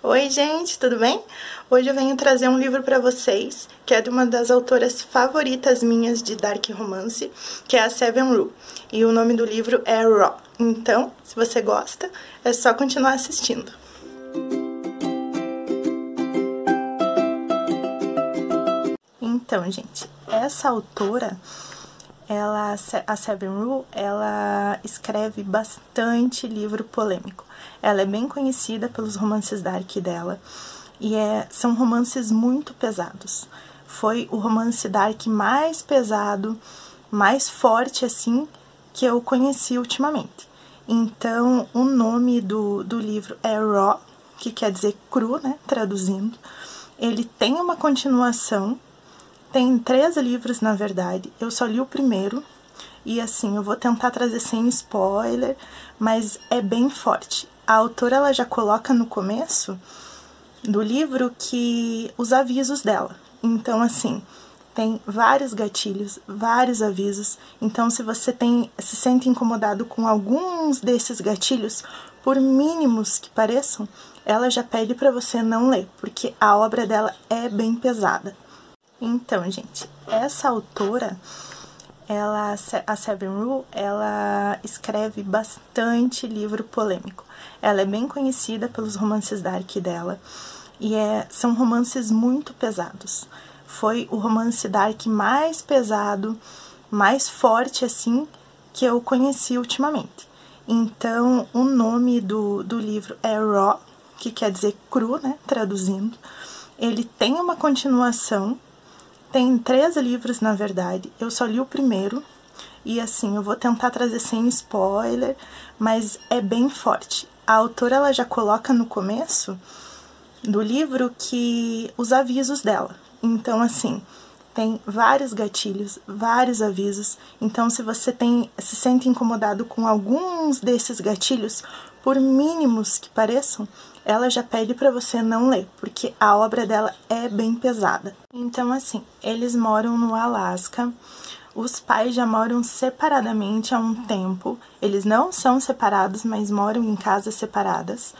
Oi, gente, tudo bem? Hoje eu venho trazer um livro para vocês, que é de uma das autoras favoritas minhas de dark romance, que é a Seven Rule. E o nome do livro é Raw. Então, se você gosta, é só continuar assistindo. Então, gente, essa autora, a Seven Rule, ela escreve bastante livro polêmico. Ela é bem conhecida pelos romances dark dela e são romances muito pesados. Foi o romance dark mais pesado, mais forte assim, que eu conheci ultimamente. Então, o nome do livro é Raw, que quer dizer cru, né, traduzindo. Ele tem uma continuação. Tem 3 livros, na verdade, eu só li o primeiro, e assim, eu vou tentar trazer sem spoiler, mas é bem forte. A autora, ela já coloca no começo do livro que os avisos dela. Então, assim, tem vários gatilhos, vários avisos. Então, se você se sente incomodado com alguns desses gatilhos, por mínimos que pareçam, ela já pede para você não ler, porque a obra dela é bem pesada. Então, gente, essa autora, a Seven Rule, ela escreve bastante livro polêmico. Ela é bem conhecida pelos romances dark dela e são romances muito pesados. Foi o romance dark mais pesado, mais forte assim, que eu conheci ultimamente. Então, o nome do livro é Raw, que quer dizer cru, né, traduzindo. Ele tem uma continuação. Tem 3 livros, na verdade, eu só li o primeiro, e assim, eu vou tentar trazer sem spoiler, mas é bem forte. A autora, ela já coloca no começo do livro que os avisos dela. Então, assim, tem vários gatilhos, vários avisos. Então, se você se sente incomodado com alguns desses gatilhos, por mínimos que pareçam, ela já pede para você não ler, porque a obra dela é bem pesada. Então, assim, eles moram no Alasca, os pais já moram separadamente há um tempo, eles não são separados, mas moram em casas separadas,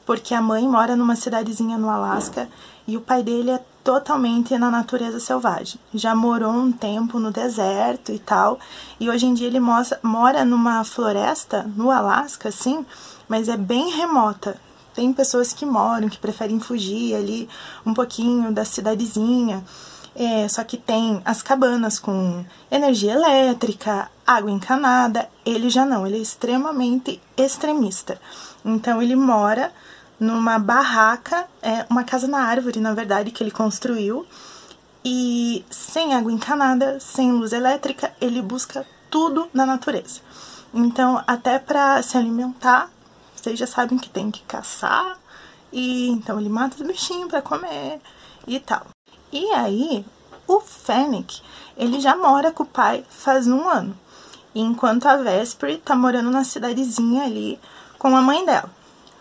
porque a mãe mora numa cidadezinha no Alasca e o pai dele é totalmente na natureza selvagem. Já morou um tempo no deserto e tal, e hoje em dia ele mora numa floresta no Alasca, assim, mas é bem remota. Tem pessoas que moram, que preferem fugir ali um pouquinho da cidadezinha. Só que tem as cabanas com energia elétrica, água encanada. Ele já não, ele é extremamente extremista. Então ele mora numa barraca, uma casa na árvore, na verdade, que ele construiu. E sem água encanada, sem luz elétrica, ele busca tudo na natureza. Então, até para se alimentar, vocês já sabem que tem que caçar, e então ele mata os bichinhos para comer e tal. E aí, o Fennec, ele já mora com o pai faz 1 ano, enquanto a Vesper tá morando na cidadezinha ali com a mãe dela.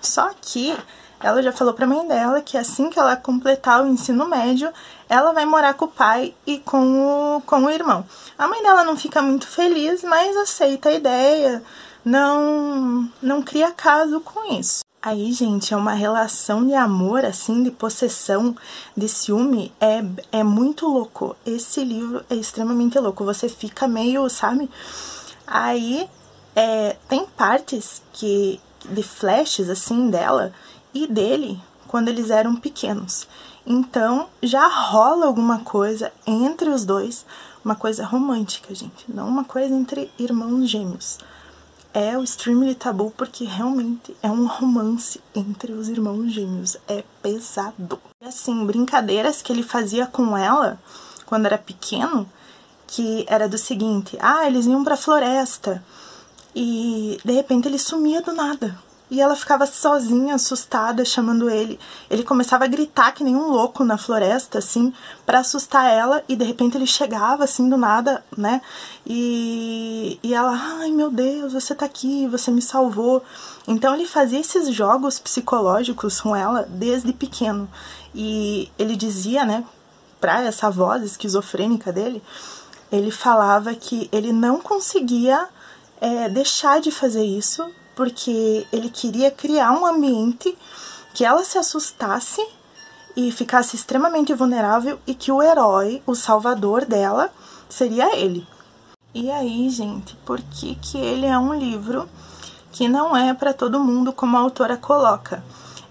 Só que ela já falou pra mãe dela que assim que ela completar o ensino médio, ela vai morar com o pai e com o irmão. A mãe dela não fica muito feliz, mas aceita a ideia, não cria caso com isso. Aí, gente, é uma relação de amor, assim, de possessão, de ciúme, é muito louco. Esse livro é extremamente louco, você fica meio, sabe? Aí, tem partes de flashes, assim, dela e dele, quando eles eram pequenos. Então, já rola alguma coisa entre os dois, uma coisa romântica, gente, não uma coisa entre irmãos gêmeos. É o Extremely Taboo porque realmente é um romance entre os irmãos gêmeos, é pesado. E assim, brincadeiras que ele fazia com ela quando era pequeno, que era do seguinte: eles iam pra floresta e de repente ele sumia do nada. E ela ficava sozinha, assustada, chamando ele. Ele começava a gritar que nem um louco na floresta, assim, pra assustar ela. E de repente ele chegava, assim, do nada, né? E ela, ai meu Deus, você tá aqui, você me salvou. Então ele fazia esses jogos psicológicos com ela desde pequeno. E ele dizia, né, pra essa voz esquizofrênica dele, ele falava que ele não conseguia deixar de fazer isso, porque ele queria criar um ambiente que ela se assustasse e ficasse extremamente vulnerável e que o herói, o salvador dela, seria ele. E aí, gente, por que que ele é um livro que não é para todo mundo, como a autora coloca?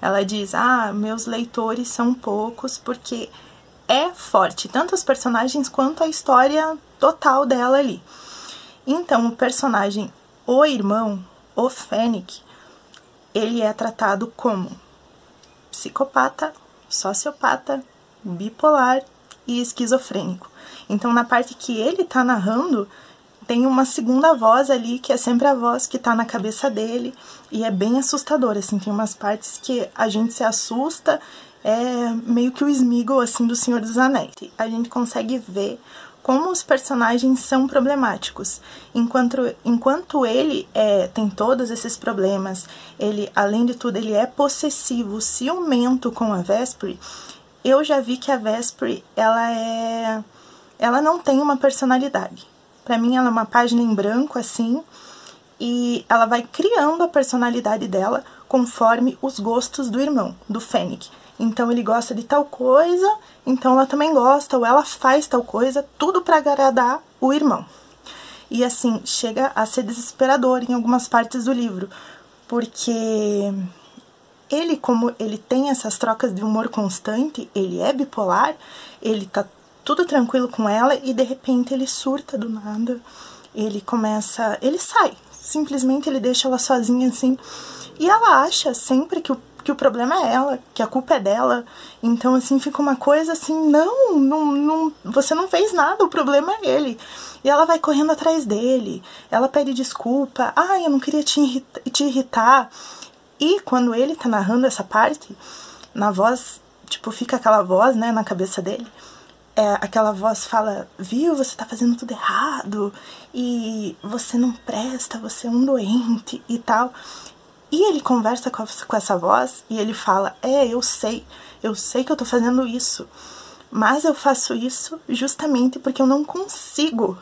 Ela diz, meus leitores são poucos, porque é forte, tanto os personagens quanto a história total dela ali. Então, o personagem, o irmão, o Fennec, ele é tratado como psicopata, sociopata, bipolar e esquizofrênico. Então, na parte que ele tá narrando, tem uma segunda voz ali, que é sempre a voz que tá na cabeça dele, e é bem assustador, assim, tem umas partes que a gente se assusta, é meio que o Sméagol, assim, do Senhor dos Anéis. A gente consegue ver como os personagens são problemáticos. Enquanto ele tem todos esses problemas, ele, além de tudo, ele é possessivo, ciumento com a Vespri, eu já vi que a Vespri, ela não tem uma personalidade. Pra mim, ela é uma página em branco, assim, e ela vai criando a personalidade dela conforme os gostos do irmão, do Fennec. Então, ele gosta de tal coisa, então ela também gosta, ou ela faz tal coisa, tudo pra agradar o irmão. E, assim, chega a ser desesperador em algumas partes do livro, porque ele, como ele tem essas trocas de humor constante, ele é bipolar, ele tá tudo tranquilo com ela e, de repente, ele surta do nada, ele sai, simplesmente ele deixa ela sozinha, assim, e ela acha sempre que o problema é ela, que a culpa é dela. Então, assim, fica uma coisa assim, não, você não fez nada, o problema é ele. E ela vai correndo atrás dele, ela pede desculpa, eu não queria te irritar. E quando ele tá narrando essa parte, na voz, tipo, fica aquela voz, né, na cabeça dele, aquela voz fala, viu, você tá fazendo tudo errado, e você não presta, você é um doente e tal. E ele conversa com essa voz e ele fala, eu sei que eu tô fazendo isso, mas eu faço isso justamente porque eu não consigo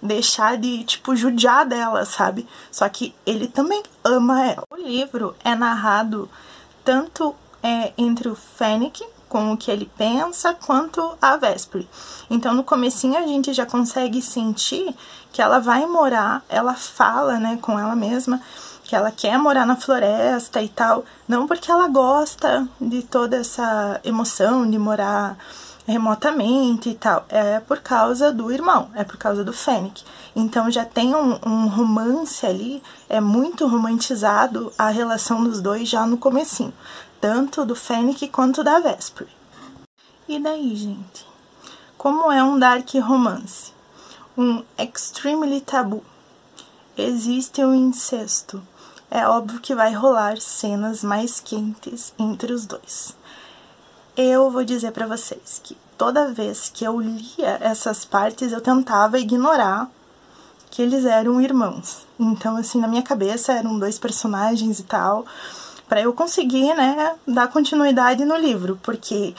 deixar de, tipo, judiar dela, sabe? Só que ele também ama ela. O livro é narrado tanto entre o Fennec, com o que ele pensa, quanto a Vespri. Então, no comecinho, a gente já consegue sentir que ela vai morar, ela fala, né, com ela mesma, que ela quer morar na floresta e tal, não porque ela gosta de toda essa emoção de morar remotamente e tal, é por causa do irmão, é por causa do Fennec. Então já tem um romance ali, é muito romantizado a relação dos dois já no comecinho, tanto do Fennec quanto da Vespri. E daí, gente? Como é um dark romance? Um extremely tabu. Existe um incesto. É óbvio que vai rolar cenas mais quentes entre os dois. Eu vou dizer pra vocês que toda vez que eu lia essas partes, eu tentava ignorar que eles eram irmãos. Então, assim, na minha cabeça eram dois personagens e tal, pra eu conseguir, né, dar continuidade no livro, porque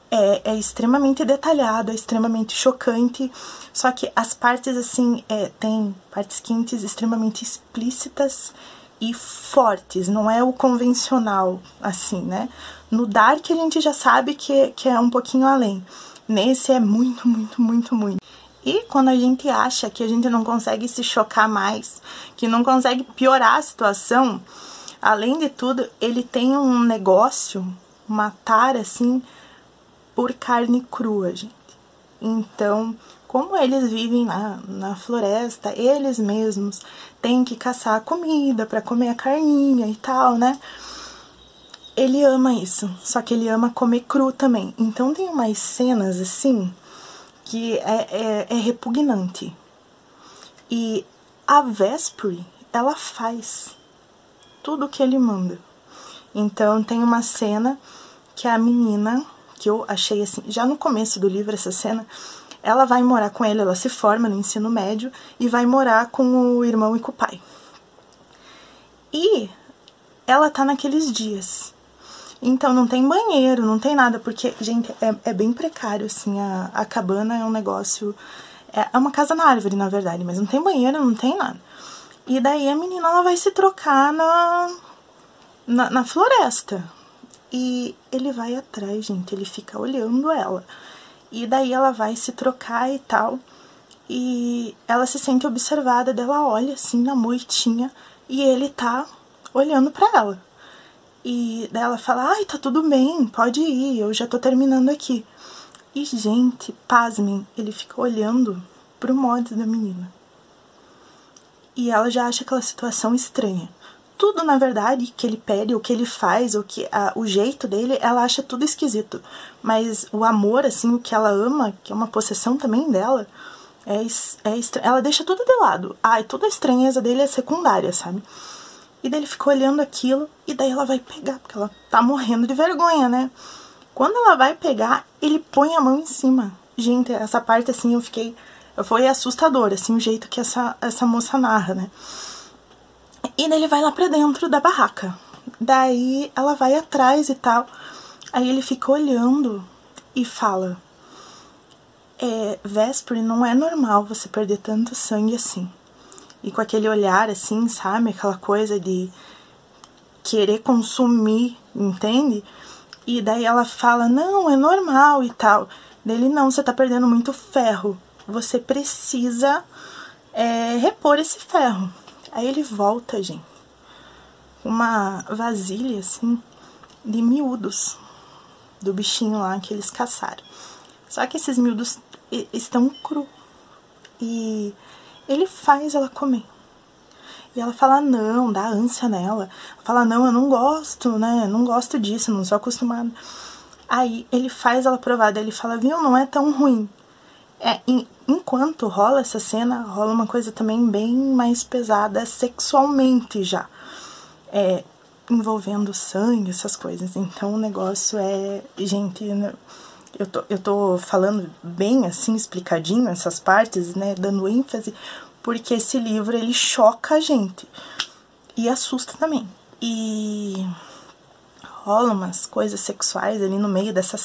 é extremamente detalhado, é extremamente chocante, só que as partes, assim, tem partes quentes extremamente explícitas e fortes, não é o convencional, assim, né? No Dark a gente já sabe que é um pouquinho além. Nesse é muito, muito, muito, muito. E quando a gente acha que a gente não consegue se chocar mais, que não consegue piorar a situação, além de tudo, ele tem um negócio, uma tara, assim, por carne crua, gente. Então, como eles vivem na floresta, eles mesmos têm que caçar comida para comer a carninha e tal, né? Ele ama isso, só que ele ama comer cru também. Então tem umas cenas assim que é repugnante. E a Vespri, ela faz tudo o que ele manda. Então tem uma cena que a menina, que eu achei assim, já no começo do livro essa cena, ela vai morar com ele, ela se forma no ensino médio e vai morar com o irmão e com o pai. E ela tá naqueles dias. Então não tem banheiro, não tem nada, porque, gente, é bem precário, assim, a cabana é um negócio... É uma casa na árvore, na verdade, mas não tem banheiro, não tem nada. E daí a menina, ela vai se trocar na floresta. e ele vai atrás, gente, ele fica olhando ela. E daí ela vai se trocar e tal, e ela se sente observada, dela olha assim na moitinha, e ele tá olhando pra ela. E daí ela fala, ai, tá tudo bem, pode ir, eu já tô terminando aqui. E, gente, pasmem, ele fica olhando pro mods da menina. E ela já acha aquela situação estranha. Tudo, na verdade, que ele pede, o que ele faz, o jeito dele, ela acha tudo esquisito. Mas o amor, assim, o que ela ama, que é uma possessão também dela, ela deixa tudo de lado. E toda a estranheza dele é secundária, sabe? E daí ele fica olhando aquilo, e daí ela vai pegar, porque ela tá morrendo de vergonha, né? Quando ela vai pegar, ele põe a mão em cima. Gente, essa parte, assim, foi assustador, assim, o jeito que essa moça narra, né? E daí ele vai lá pra dentro da barraca. Daí ela vai atrás e tal. Aí ele fica olhando e fala: Vespre, não é normal você perder tanto sangue assim. E com aquele olhar assim, sabe? Aquela coisa de querer consumir, entende? E daí ela fala: não, é normal e tal. Dele: não, você tá perdendo muito ferro. Você precisa repor esse ferro. Aí ele volta, gente, uma vasilha, assim, de miúdos do bichinho lá que eles caçaram. Só que esses miúdos estão cru. E ele faz ela comer. E ela fala: não, dá ânsia nela. Ela fala: não, eu não gosto, né? Não gosto disso, não sou acostumada. Aí ele faz ela provar. Daí ele fala: viu, não é tão ruim. Enquanto rola essa cena, rola uma coisa também bem mais pesada sexualmente já. Envolvendo sangue, essas coisas. Então o negócio gente, eu tô falando bem assim, explicadinho essas partes, né, dando ênfase, porque esse livro, ele choca a gente e assusta também. E rola umas coisas sexuais ali no meio dessa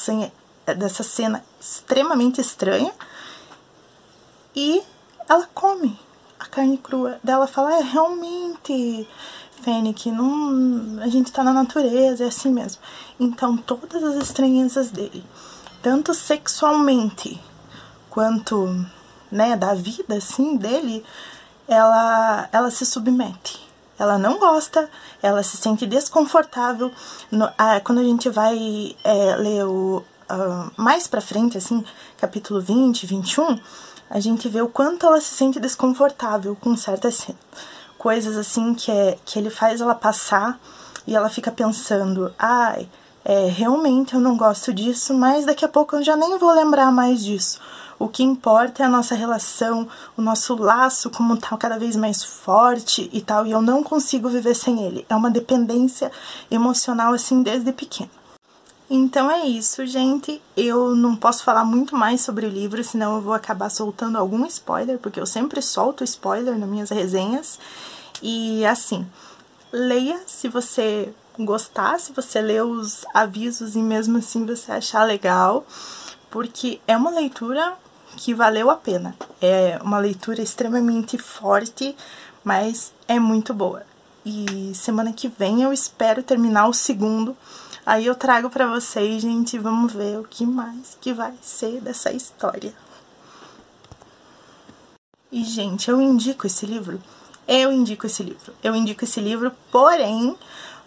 cena extremamente estranha. E ela come a carne crua. Daí ela fala: realmente, Fennec, a gente tá na natureza, é assim mesmo. Então, todas as estranhezas dele, tanto sexualmente quanto, né, da vida, assim, dele, ela se submete. Ela não gosta, ela se sente desconfortável. Quando a gente vai ler mais pra frente, assim, capítulo 20, 21, a gente vê o quanto ela se sente desconfortável com certas coisas, assim, que ele faz ela passar, e ela fica pensando: realmente eu não gosto disso, mas daqui a pouco eu já nem vou lembrar mais disso. O que importa é a nossa relação, o nosso laço como tá cada vez mais forte e tal, e eu não consigo viver sem ele. É uma dependência emocional, assim, desde pequena. Então é isso, gente. Eu não posso falar muito mais sobre o livro, senão eu vou acabar soltando algum spoiler, porque eu sempre solto spoiler nas minhas resenhas. E assim, leia se você gostar, se você ler os avisos e mesmo assim você achar legal, porque é uma leitura que valeu a pena. É uma leitura extremamente forte, mas é muito boa. E semana que vem eu espero terminar o segundo. Aí eu trago pra vocês, gente, vamos ver o que mais que vai ser dessa história. E, gente, eu indico esse livro. Eu indico esse livro, porém,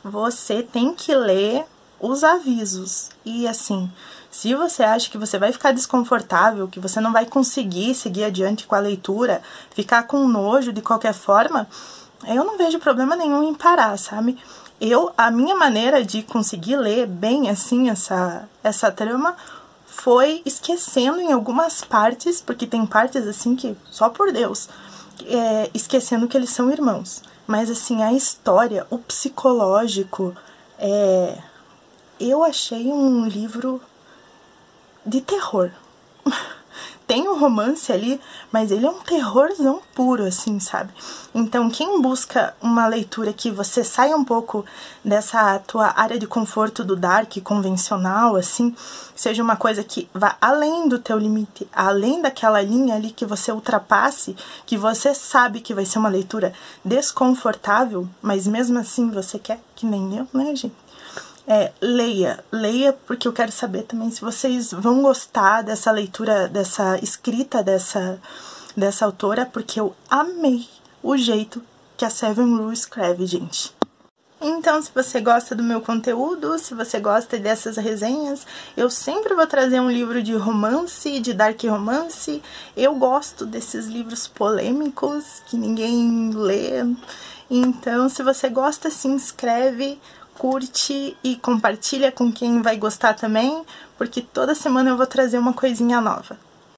você tem que ler os avisos. E, assim, se você acha que você vai ficar desconfortável, que você não vai conseguir seguir adiante com a leitura, ficar com nojo de qualquer forma, eu não vejo problema nenhum em parar, sabe? A minha maneira de conseguir ler bem, assim, essa trama foi esquecendo em algumas partes, porque tem partes, assim, que, só por Deus, esquecendo que eles são irmãos. Mas, assim, a história, o psicológico, eu achei um livro de terror. Tem um romance ali, mas ele é um terrorzão puro, assim, sabe? Então, quem busca uma leitura que você saia um pouco dessa tua área de conforto do dark convencional, assim, seja uma coisa que vá além do teu limite, além daquela linha ali que você ultrapasse, que você sabe que vai ser uma leitura desconfortável, mas mesmo assim você quer, que nem eu, né, gente? leia, porque eu quero saber também se vocês vão gostar dessa leitura, dessa escrita dessa autora, porque eu amei o jeito que a Seven Rule escreve, gente. Então, se você gosta do meu conteúdo, se você gosta dessas resenhas, eu sempre vou trazer um livro de romance, de dark romance. Eu gosto desses livros polêmicos que ninguém lê. Então, se você gosta, se inscreve, curte e compartilha com quem vai gostar também, porque toda semana eu vou trazer uma coisinha nova.